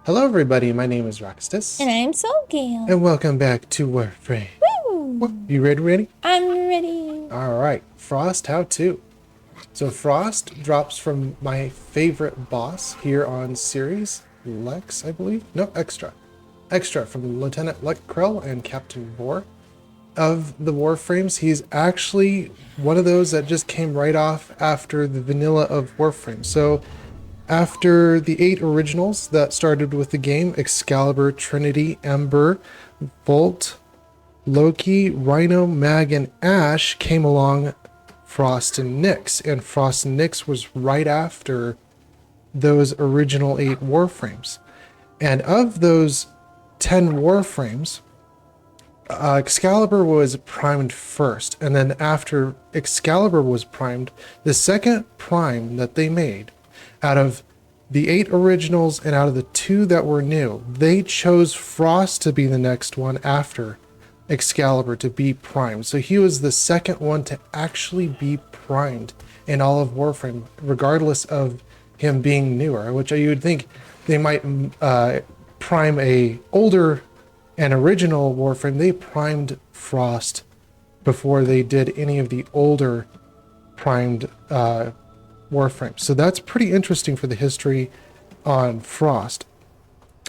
Hello everybody, my name is Roxtus, And I'm Soulgale. and welcome back to Warframe. What, Woo! you ready? I'm ready. Alright, Frost How To. So Frost drops from my favorite boss here on series, Lex, I believe? No, Extra. Extra from Lieutenant Lex Krell and Captain Vor. Of the Warframes, he's actually one of those that just came right off after the vanilla of Warframe. So after the 8 originals that started with the game, Excalibur, Trinity, Ember, Volt, Loki, Rhino, Mag, and Ash came along Frost and Nyx. And Frost and Nyx was right after those original 8 Warframes. And of those 10 Warframes, Excalibur was primed first. And then after Excalibur was primed, the second prime that they made out of the 8 originals and out of the 2 that were new, they chose Frost to be the next one after Excalibur to be primed. So he was the second one to actually be primed in all of Warframe, regardless of him being newer, which you would think they might prime a older and original Warframe. They primed Frost before they did any of the older primed Warframe. So that's pretty interesting for the history on Frost.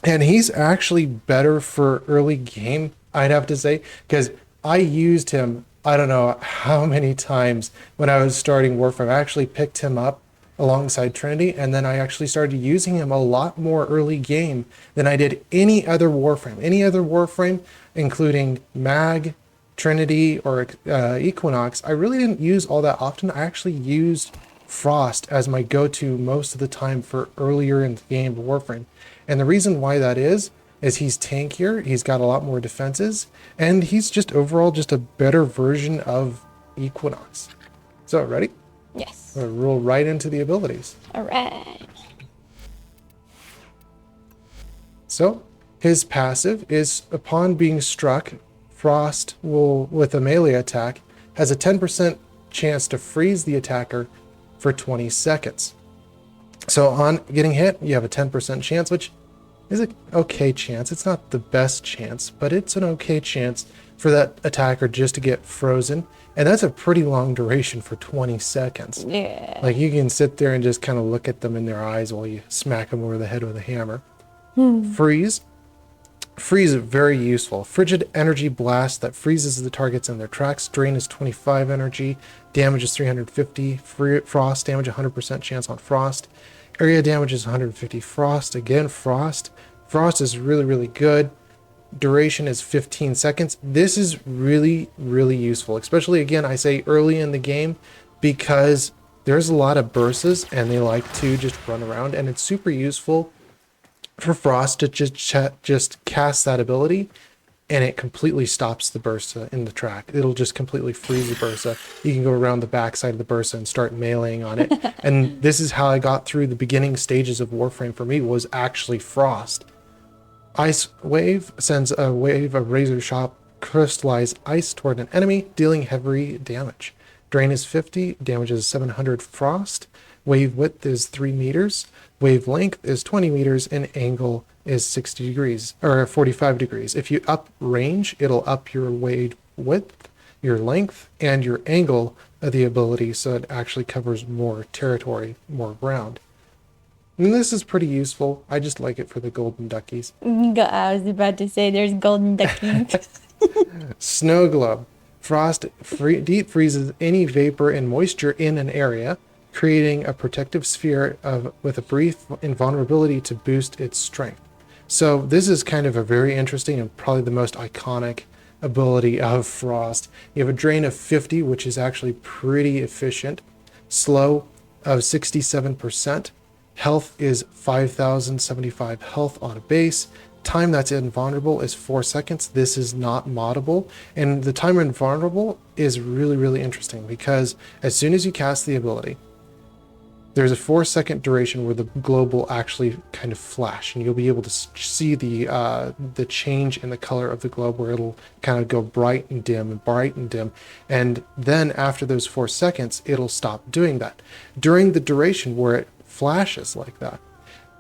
And he's actually better for early game, I'd have to say, because I used him, I don't know how many times when I was starting Warframe. I actually picked him up alongside Trinity, and then I actually started using him a lot more early game than I did any other Warframe. Any other Warframe, including Mag, Trinity, or Equinox, I really didn't use all that often. I actually used Frost as my go-to most of the time for earlier in the game of Warframe. And the reason why that is he's tankier, he's got a lot more defenses, and he's just overall just a better version of Equinox. So, ready? Yes. We'll roll right into the abilities. All right. So, his passive is upon being struck, Frost will, with a melee attack, has a 10% chance to freeze the attacker for 20 seconds. So on getting hit, you have a 10% chance, which is an okay chance. It's not the best chance, but it's an okay chance for that attacker just to get frozen. And that's a pretty long duration for 20 seconds. Yeah. Like you can sit there and just kind of look at them in their eyes while you smack them over the head with a hammer. Freeze. Freeze is very useful. Frigid energy blast that freezes the targets in their tracks. Drain is 25 energy. Damage is 350. Frost damage 100% chance on frost. Area damage is 150 frost. Again, frost. Frost is really, really good. Duration is 15 seconds. This is really, really useful, especially again, I say early in the game because there's a lot of bursts and they like to just run around, and it's super useful for Frost to just cast that ability, and it completely stops the Bursa in the track. It'll just completely freeze the Bursa. You can go around the backside of the Bursa and start meleeing on it. And this is how I got through the beginning stages of Warframe for me, was actually Frost. Ice Wave sends a wave of razor sharp crystallized ice toward an enemy, dealing heavy damage. Drain is 50, damage is 700 frost. Wave width is 3 meters. Wave length is 20 meters, and angle is 60 degrees, or 45 degrees. If you up range, it'll up your wave width, your length, and your angle of the ability, so it actually covers more territory, more ground. And this is pretty useful. I just like it for the golden duckies. I was about to say there's golden duckies. Snow globe. Frost deep freezes any vapor and moisture in an area, creating a protective sphere with a brief invulnerability to boost its strength. So this is kind of a very interesting and probably the most iconic ability of Frost. You have a drain of 50, which is actually pretty efficient. Slow of 67%. Health is 5,075 health on a base. Time that's invulnerable is 4 seconds. This is not moddable. And the time invulnerable is really, really interesting because as soon as you cast the ability, there's a 4-second duration where the globe will actually kind of flash, and you'll be able to see the change in the color of the globe, where it'll kind of go bright and dim and bright and dim. And then after those 4 seconds, it'll stop doing that. During the duration where it flashes like that,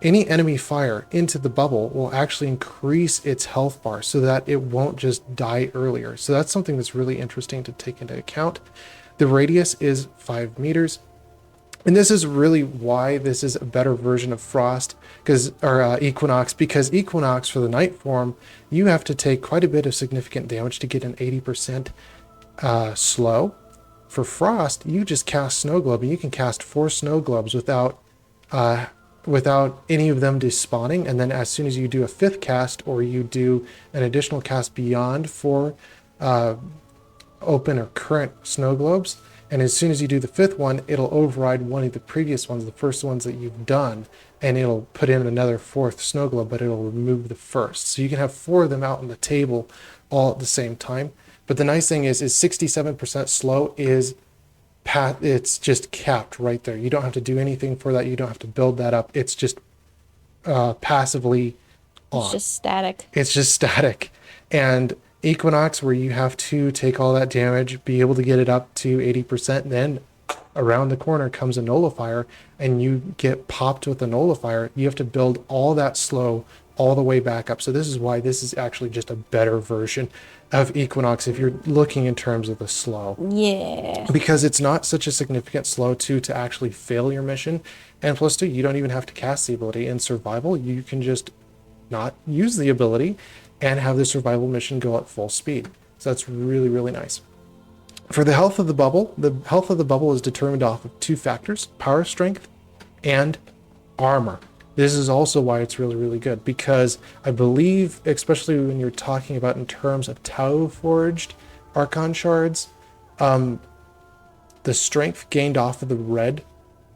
any enemy fire into the bubble will actually increase its health bar so that it won't just die earlier. So that's something that's really interesting to take into account. The radius is 5 meters. And this is really why this is a better version of Frost, or Equinox, because Equinox for the Night form, you have to take quite a bit of significant damage to get an 80% slow. For Frost, you just cast Snow Globe, and you can cast 4 Snow Globes without any of them despawning. And then as soon as you do a 5th cast, or you do an additional cast beyond 4 open or current Snow Globes, and as soon as you do the 5th one, it'll override one of the previous ones, the first ones that you've done, and it'll put in another 4th Snow Globe, but it'll remove the first. So you can have 4 of them out on the table all at the same time. But the nice thing is 67% slow is it's just capped right there. You don't have to do anything for that. You don't have to build that up. It's just passively on. It's just static. It's just static. And Equinox, where you have to take all that damage, be able to get it up to 80%, and then around the corner comes a nullifier, and you get popped with a nullifier. You have to build all that slow all the way back up. So this is why this is actually just a better version of Equinox if you're looking in terms of the slow. Yeah. Because it's not such a significant slow to actually fail your mission. And plus 2, you don't even have to cast the ability. In survival, you can just not use the ability and have the survival mission go at full speed. So that's really, really nice. For the health of the bubble is determined off of 2 factors, power strength and armor. This is also why it's really, really good, because I believe, especially when you're talking about in terms of Tau forged Archon shards, the strength gained off of the red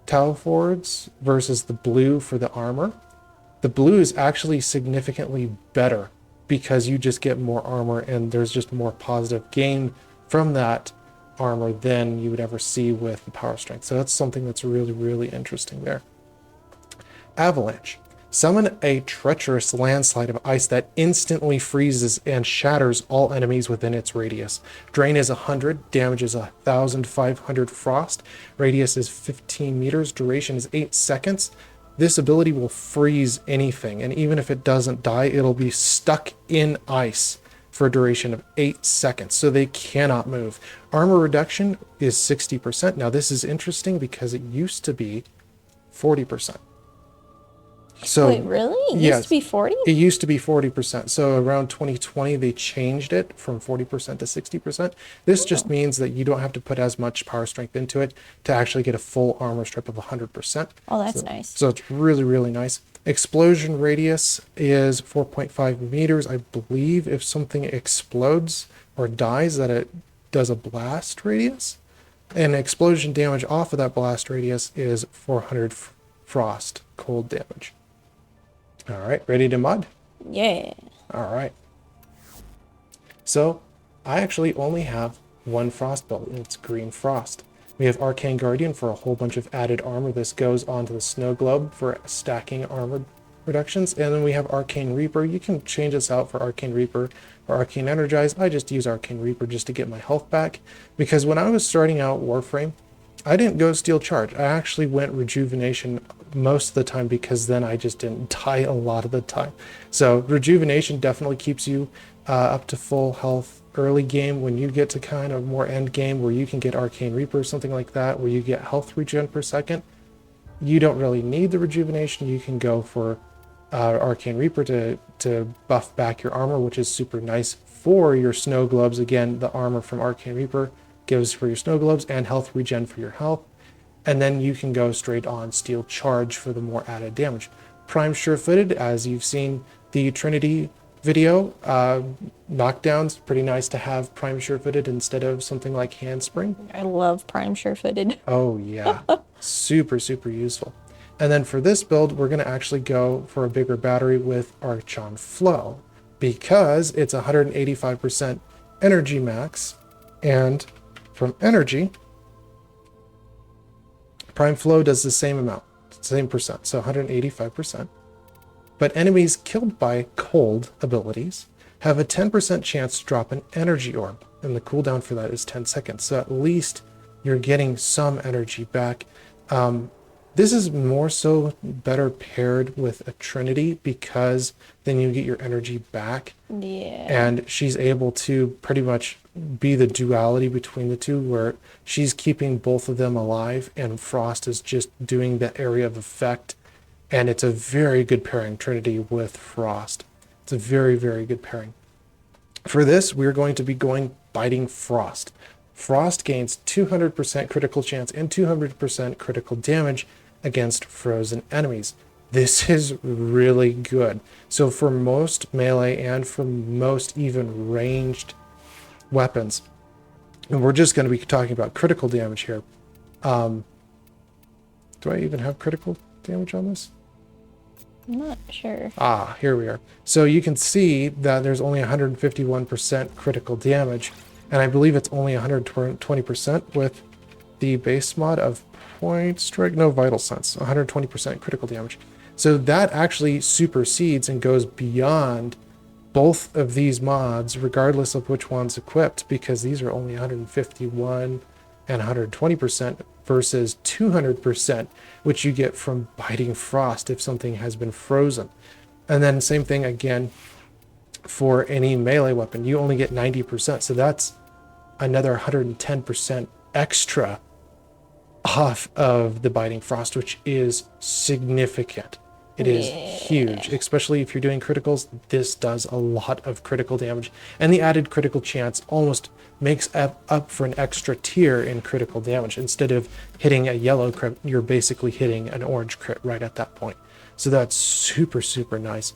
Tau fords versus the blue for the armor. The blue is actually significantly better because you just get more armor, and there's just more positive gain from that armor than you would ever see with the power strength. So that's something that's really, really interesting there. Avalanche. Summon a treacherous landslide of ice that instantly freezes and shatters all enemies within its radius. Drain is 100, damage is 1,500 frost, radius is 15 meters, duration is 8 seconds. This ability will freeze anything, and even if it doesn't die, it'll be stuck in ice for a duration of 8 seconds, so they cannot move. Armor reduction is 60%. Now this is interesting because it used to be 40%. So, wait, really? It yes, used to be 40? It used to be 40%. So around 2020, they changed it from 40% to 60%. This just means that you don't have to put as much power strength into it to actually get a full armor strip of 100%. Oh, that's nice. So it's really, really nice. Explosion radius is 4.5 meters. I believe if something explodes or dies, that it does a blast radius. And explosion damage off of that blast radius is 400 frost cold damage. All right, ready to mod? Yeah. All right. So I actually only have one frost build, and it's Green Frost. We have Arcane Guardian for a whole bunch of added armor. This goes onto the Snow Globe for stacking armor reductions. And then we have Arcane Reaper. You can change this out for Arcane Reaper or Arcane Energize. I just use Arcane Reaper just to get my health back, because when I was starting out Warframe, I didn't go Steel Charge. I actually went Rejuvenation most of the time, because then I just didn't die a lot of the time. So Rejuvenation definitely keeps you up to full health early game. When you get to kind of more end game where you can get Arcane Reaper or something like that, where you get health regen per second, you don't really need the Rejuvenation. You can go for Arcane Reaper to buff back your armor, which is super nice for your Snow Globes. Again, the armor from Arcane Reaper gives for your Snow Globes and health regen for your health. And then you can go straight on Steel Charge for the more added damage. Prime Sure-Footed, as you've seen the Trinity video, knockdowns, pretty nice to have Prime Sure-Footed instead of something like Handspring. I love Prime Sure-Footed. Oh yeah, super, super useful. And then for this build, we're gonna actually go for a bigger battery with Archon Flow, because it's 185% energy max, and from energy, Prime Flow does the same amount, same percent, so 185%. But enemies killed by cold abilities have a 10% chance to drop an energy orb, and the cooldown for that is 10 seconds. So at least you're getting some energy back. This is more so better paired with a Trinity because then you get your energy back. Yeah. And she's able to pretty much be the duality between the two, where she's keeping both of them alive and Frost is just doing the area of effect. And it's a very good pairing, Trinity with Frost. It's a very, very good pairing. For this, we're going to be going Biting Frost. Frost gains 200% critical chance and 200% critical damage against frozen enemies. This is really good. So for most melee and for most even ranged weapons, and we're just going to be talking about critical damage here. Do I even have critical damage on this? I'm not sure. Ah, here we are. So you can see that there's only 151% critical damage, and I believe it's only 120% with the base mod of Point Strike, no Vital Sense, 120% critical damage. So that actually supersedes and goes beyond both of these mods, regardless of which one's equipped, because these are only 151 and 120% versus 200%, which you get from Biting Frost if something has been frozen. And then same thing again for any melee weapon. You only get 90%, so that's another 110% extra off of the Biting Frost, which is significant. It is huge, especially if you're doing criticals. This does a lot of critical damage, and the added critical chance almost makes up for an extra tier in critical damage. Instead of hitting a yellow crit, you're basically hitting an orange crit right at that point. So that's super, super nice.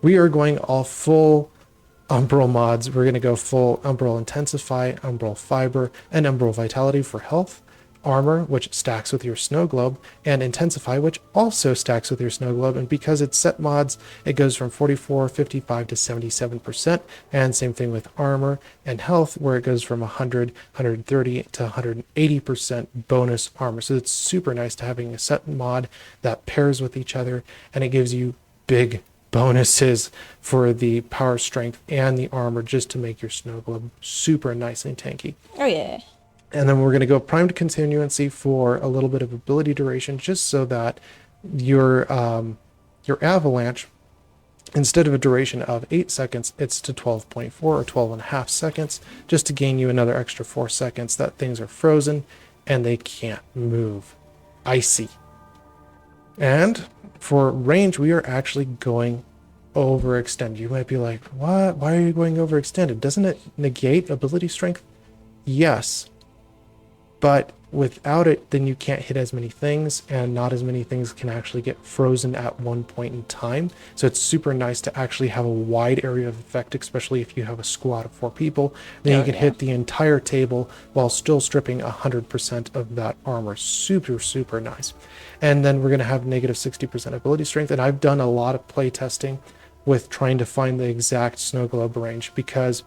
We are going all full Umbral mods. We're going to go full Umbral Intensify, Umbral Fiber, and Umbral Vitality for health. Armor, which stacks with your snow globe, and Intensify, which also stacks with your snow globe. And because it's set mods, it goes from 44, 55 to 77%. And same thing with armor and health, where it goes from 100, 130 to 180% bonus armor. So it's super nice to having a set mod that pairs with each other, and it gives you big bonuses for the power, strength, and the armor, just to make your snow globe super nice and tanky. Oh yeah. And then we're going to go primed continuancy for a little bit of ability duration, just so that your avalanche, instead of a duration of 8 seconds, it's to 12.4 or 12.5 seconds, just to gain you another extra 4 seconds that things are frozen and they can't move. Icy. And for range, we are actually going overextend. You might be like, what? Why are you going overextended? Doesn't it negate ability strength? Yes. But without it, then you can't hit as many things, and not as many things can actually get frozen at one point in time. So it's super nice to actually have a wide area of effect, especially if you have a squad of 4 people. Then you can hit the entire table while still stripping 100% of that armor. Super, super nice. And then we're going to have negative 60% ability strength. And I've done a lot of play testing with trying to find the exact snow globe range, because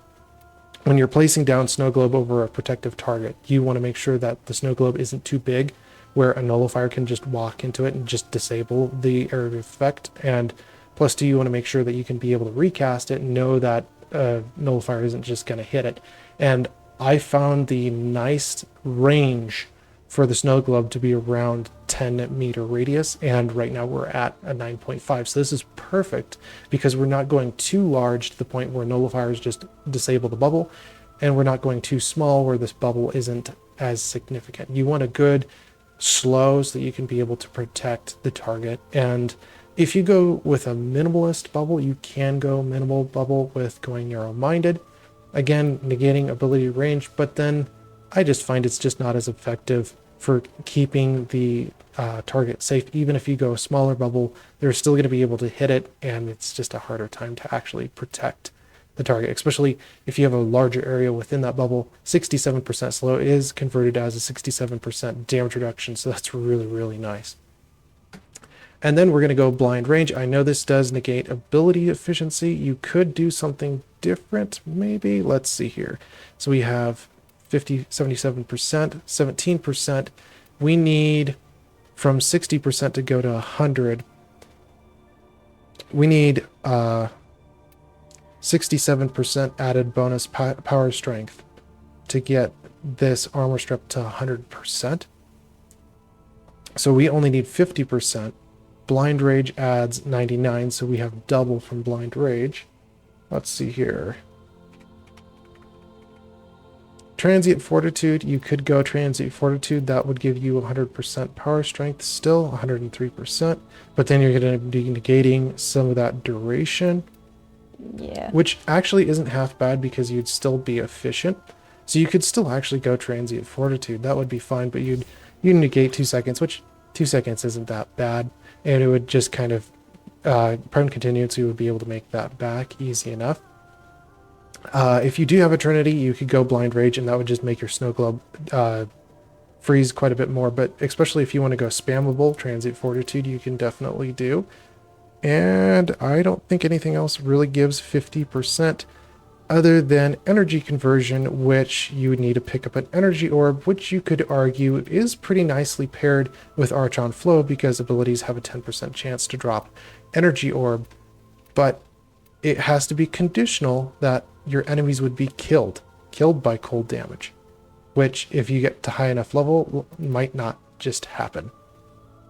when you're placing down snow globe over a protective target, you want to make sure that the snow globe isn't too big where a nullifier can just walk into it and just disable the area of effect. And plus two, you want to make sure that you can be able to recast it and know that nullifier isn't just going to hit it. And I found the nice range for the snow globe to be around 10-meter radius, and right now we're at a 9.5. So this is perfect because we're not going too large to the point where nullifiers just disable the bubble, and we're not going too small where this bubble isn't as significant. You want a good slow so that you can be able to protect the target. And if you go with a minimalist bubble, you can go minimal bubble with going narrow-minded, again negating ability range, but then I just find it's just not as effective for keeping the target safe. Even if you go a smaller bubble, they're still going to be able to hit it, and it's just a harder time to actually protect the target, especially if you have a larger area within that bubble. 67% slow is converted as a 67% damage reduction, so that's really, really nice. And then we're going to go blind range. I know this does negate ability efficiency. You could do something different, maybe. Let's see here. So we have 77%, 17%. We need from 60% to go to 100. We need 67% added bonus power strength to get this armor strip to 100%. So we only need 50%. Blind Rage adds 99, so we have double from Blind Rage. Let's see here. Transient Fortitude, you could go Transient Fortitude. That would give you 100% power strength, still 103%. But then you're going to be negating some of that duration, Yeah. which actually isn't half bad because you'd still be efficient. So you could still actually go Transient Fortitude. That would be fine, but you'd negate 2 seconds, which 2 seconds isn't that bad. And it would just kind of, prime continuance, would be able to make that back easy enough. If you do have a Trinity, you could go Blind Rage, and that would just make your Snow Globe freeze quite a bit more. But especially if you want to go spammable, Transient Fortitude, you can definitely do. And I don't think anything else really gives 50% other than energy conversion, which you would need to pick up an energy orb, which you could argue is pretty nicely paired with Archon Flow because abilities have a 10% chance to drop energy orb. But it has to be conditional that your enemies would be killed by cold damage, which if you get to high enough level might not just happen.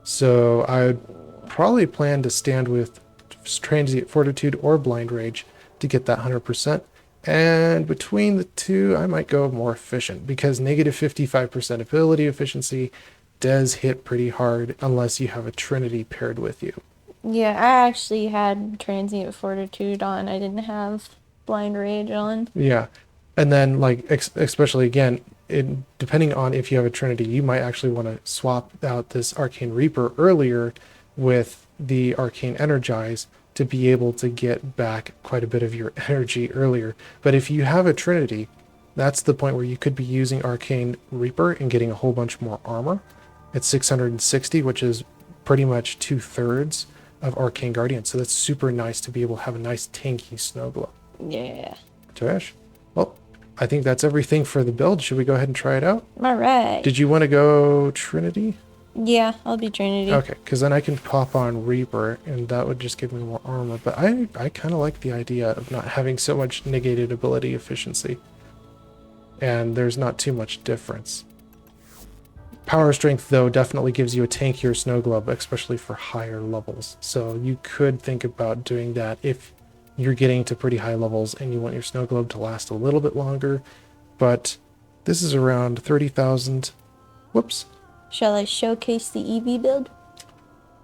So I would probably plan to stand with Transient Fortitude or Blind Rage to get that 100%. And between the two, I might go more efficient because negative 55% ability efficiency does hit pretty hard unless you have a Trinity paired with you. Yeah, I actually had Transient Fortitude on. I didn't have Blind Rage on. Yeah. And then, like, especially again, depending on if you have a Trinity, you might actually want to swap out this Arcane Reaper earlier with the Arcane Energize to be able to get back quite a bit of your energy earlier. But if you have a Trinity, that's the point where you could be using Arcane Reaper and getting a whole bunch more armor. It's 660, which is pretty much 2/3 of Arcane Guardian. So that's super nice to be able to have a nice tanky Snow Globe. Yeah. Josh? Well, I think that's everything for the build. Should we go ahead and try it out? All right. Did you want to go Trinity? Yeah, I'll be Trinity. Okay, because then I can pop on Reaper, and that would just give me more armor. But I kind of like the idea of not having so much negated ability efficiency. And there's not too much difference. Power strength, though, definitely gives you a tankier Snow Globe, especially for higher levels. So you could think about doing that if you're getting to pretty high levels and you want your Snow Globe to last a little bit longer. But this is around 30,000. Whoops. Shall I showcase the EV build?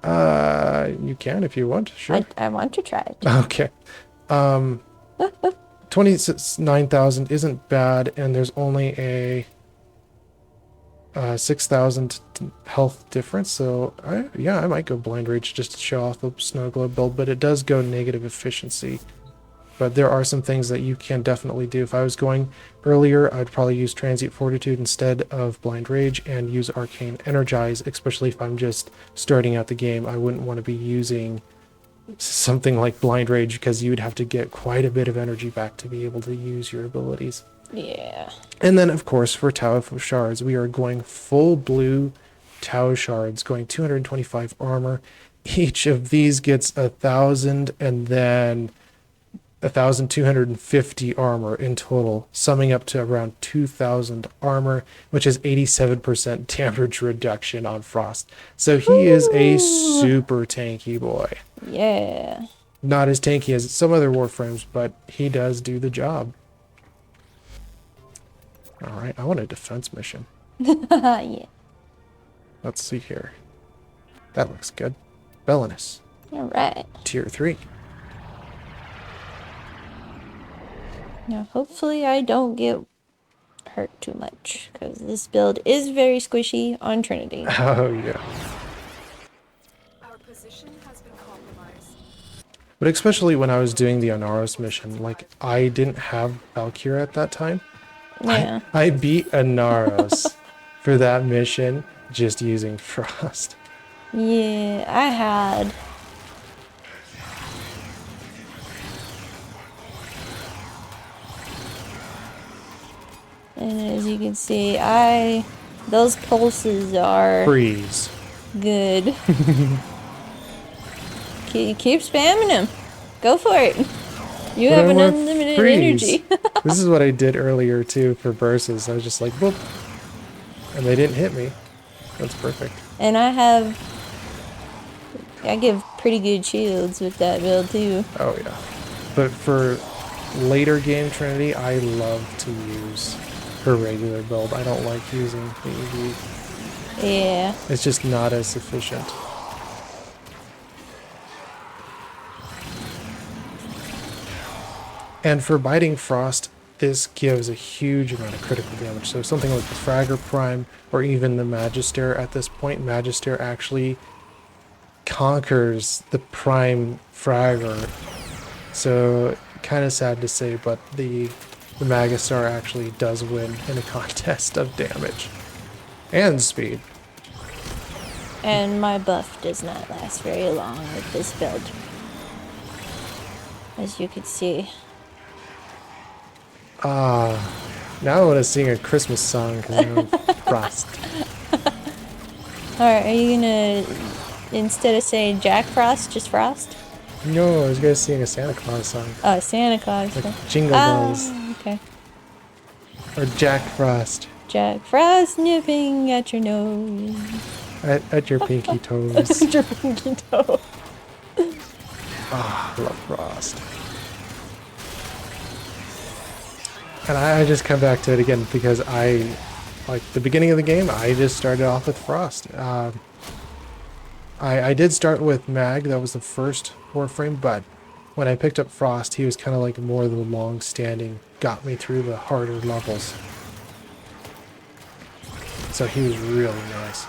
You can if you want, sure. I want to try it. Okay. 29,000 isn't bad, and there's only a 6,000 health difference, so I might go Blind Rage just to show off the Snow Globe build, but it does go negative efficiency. But there are some things that you can definitely do. If I was going earlier, I'd probably use Transient Fortitude instead of Blind Rage and use Arcane Energize, especially if I'm just starting out the game. I wouldn't want to be using something like Blind Rage because you would have to get quite a bit of energy back to be able to use your abilities. Yeah. And then, of course, for Tau of Shards, we are going full blue Tau Shards, going 225 armor. Each of these gets 1,000 and then 1,250 armor in total, summing up to around 2,000 armor, which is 87% damage reduction on Frost. So he is a super tanky boy. Yeah. Not as tanky as some other Warframes, but he does do the job. All right, I want a defense mission. Yeah. Let's see here. That looks good. Belinus, All right. tier 3. Now, hopefully I don't get hurt too much, because this build is very squishy on Trinity. Oh, yeah. Our position has been compromised. But especially when I was doing the Anaros mission, like, I didn't have Valkyria at that time. Yeah. I beat Anaros for that mission just using Frost. Yeah, I had. And as you can see, those pulses are Freeze. good. Keep spamming them. Go for it. You But have I an want unlimited freeze. energy. This is what I did earlier too for versus. I was just like, boop. And they didn't hit me. That's perfect. And I give pretty good shields with that build too. Oh yeah. But for later game Trinity, I love to use her regular build. I don't like using the EV. Yeah. It's just not as efficient. And for Biting Frost, this gives a huge amount of critical damage. So something like the Fragger Prime or even the Magister at this point, Magister actually conquers the Prime Fragger. So kind of sad to say, but the Magistar actually does win in a contest of damage and speed. And my buff does not last very long with this build. As you can see. Now I want to sing a Christmas song because I'm Frost. Alright, are you gonna, instead of saying Jack Frost, just Frost? No, I was going to sing a Santa Claus song. Oh, Santa Claus. Like Jingle Bells. Okay. Or Jack Frost. Jack Frost nipping at your nose. At your pinky toes. At your pinky toe. I love Frost. And I just come back to it again because like the beginning of the game, I just started off with Frost. I did start with Mag, that was the first Warframe, but when I picked up Frost, he was kind of like more the long-standing, got me through the harder levels. So he was really nice.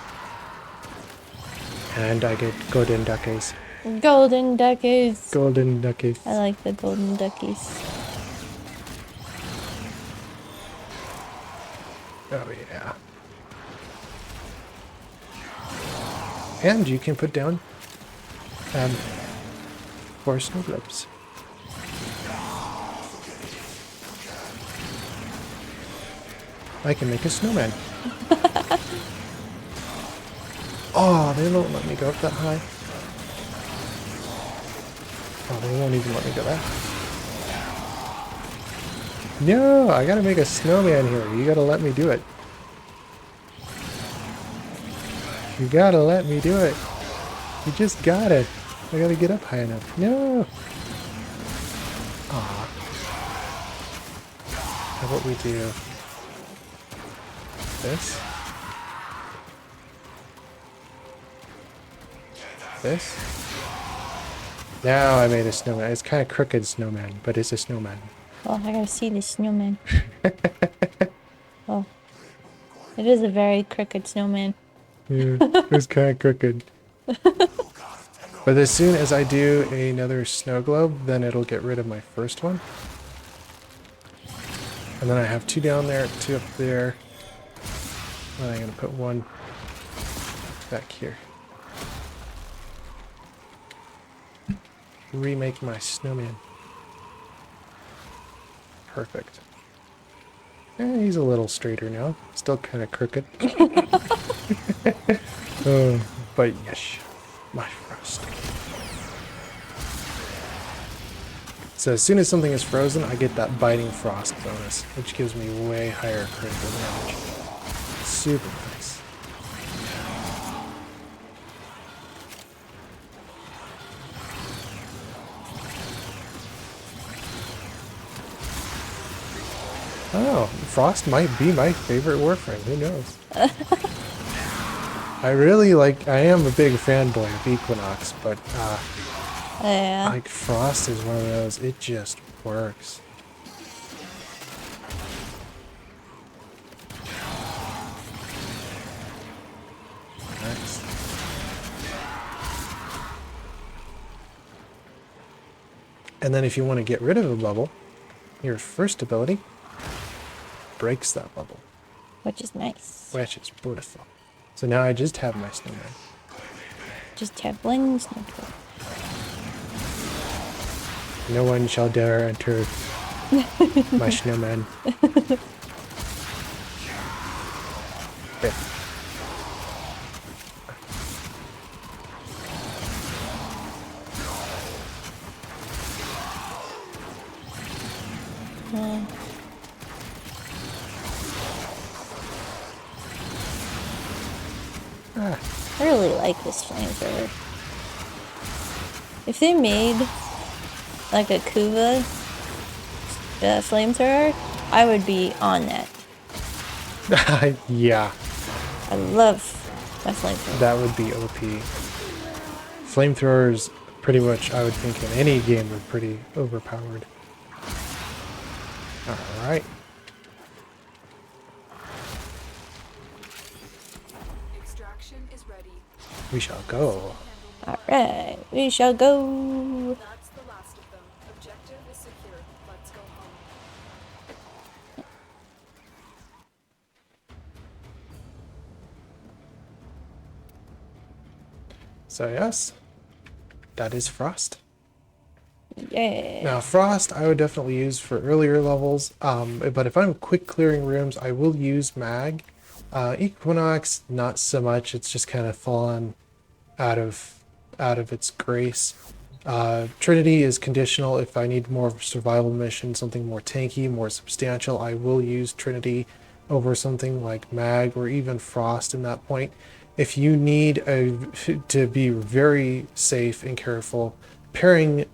And I get golden duckies. Golden duckies. Golden duckies. I like the golden duckies. Oh yeah. And you can put down 4 snow globes. I can make a snowman. Oh, they won't let me go up that high. Oh, they won't even let me go that high. No, I gotta make a snowman here. You gotta let me do it. You gotta let me do it. You just got it. I gotta get up high enough. No. Aw. How about we do this? This? Now I made a snowman. It's kind of crooked snowman, but it's a snowman. Oh, I gotta see this snowman. Oh. It is a very crooked snowman. Yeah, it's kind of crooked. But as soon as I do another snow globe, then it'll get rid of my first one. And then I have 2 down there, 2 up there. And I'm going to put 1 back here. Remake my snowman. Perfect. He's a little straighter now. Still kind of crooked. But yes, my Frost. So as soon as something is frozen, I get that Biting Frost bonus, which gives me way higher critical damage. Super nice. Oh, Frost might be my favorite Warframe. Who knows? I am a big fanboy of Equinox, but Yeah. like Frost is one of those, it just works. Nice. And then if you want to get rid of a bubble, your first ability breaks that bubble, Which is nice. which is beautiful. So now I just have my snowman. Just have one snow globe. No one shall dare enter my snowman. There. like this flamethrower. If they made like a Kuva flamethrower, I would be on that. Yeah, I love my flamethrower. that would be OP. Flamethrowers, pretty much, I would think in any game are pretty overpowered. Alright. Extraction is ready. We shall go. Alright, we shall go. That's the last of them. Objective is secure. Let's go home. So yes, that is Frost. Yeah. Now Frost I would definitely use for earlier levels, but if I'm quick clearing rooms I will use Mag. Equinox not so much, it's just kind of fallen out of its grace. Trinity is conditional. If I need more of a survival mission, something more tanky, more substantial, I will use Trinity over something like Mag or even Frost in that point. If you need to be very safe and careful, pairing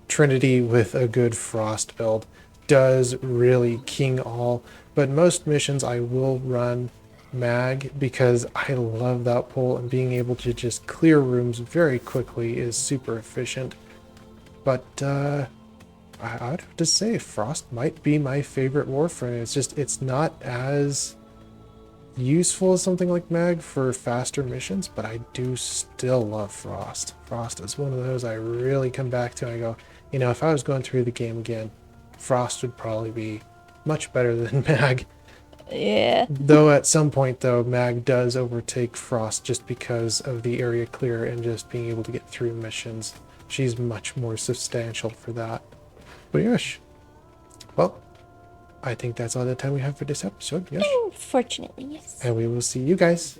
Trinity with a good Frost build does really king all, but most missions I will run Mag because I love that pull, and being able to just clear rooms very quickly is super efficient. But I'd have to say Frost might be my favorite Warframe. It's not as useful as something like Mag for faster missions, but I do still love Frost. Frost is one of those I really come back to and I go, you know, if I was going through the game again, Frost would probably be much better than Mag. Yeah. Though at some point though, Mag does overtake Frost just because of the area clear and just being able to get through missions. She's much more substantial for that. But yes. Well, I think that's all the time we have for this episode, yes? Fortunately, yes. And we will see you guys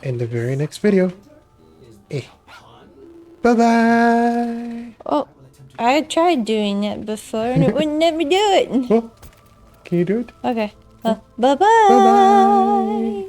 in the very next video. Bye-bye! Oh, I tried doing that before and it wouldn't let me do it. Well, can you do it? Okay. Bye-bye! Bye-bye.